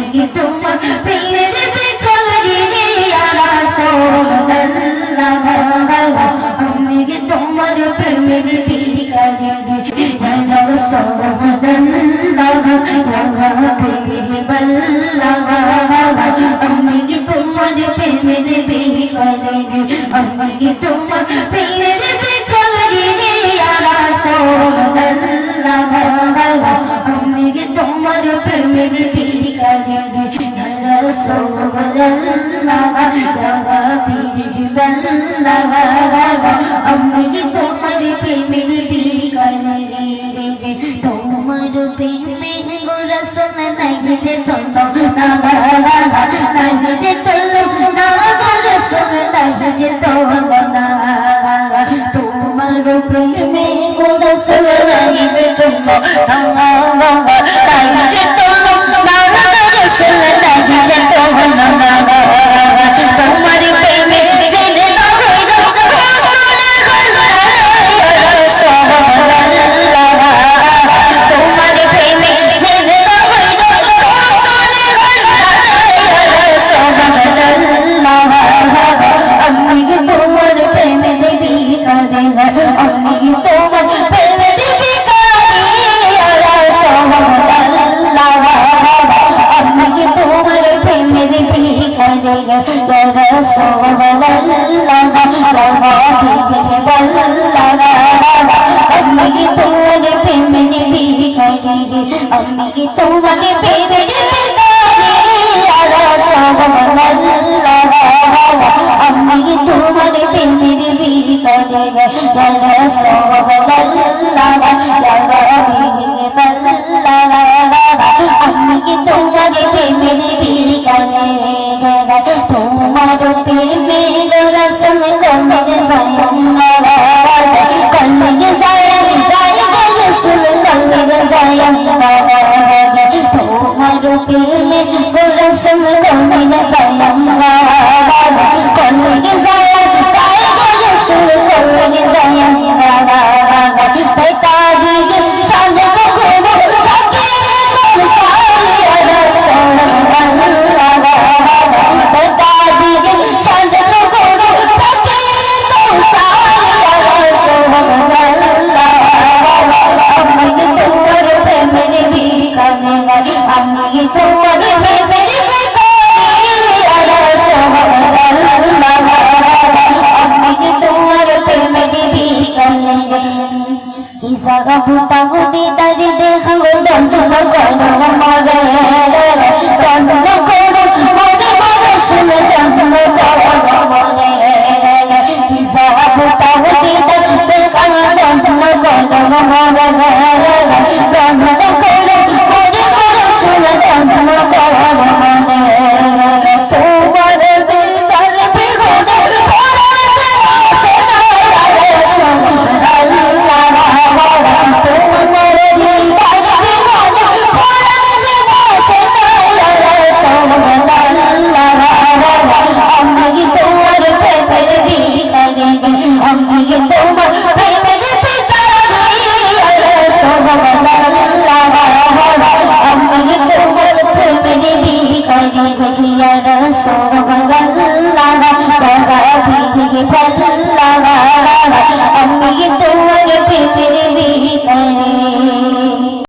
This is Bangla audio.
কি তোমার প্রেমের ভিখারি ইয়া রাসূলুল্লাহ আমি কি তোমার প্রেমের ভিখারি ইয়া রাসূলুল্লাহ ইয়া হাবিবাল্লাহ আমি কি তোমার প্রেমের ভিখারি আমি কি তোমার প্রেমের ভিখারি ইয়া রাসূলুল্লাহ আমি কি তোমার প্রেমের ভিখারি ইয়া রাসূলুল্লাহ ইয়া হাবিবাল্লাহ আমি কি তোমার প্রেমের ভিখারি তোমার প্রেমে গো রাসূল নাই যে চন্দ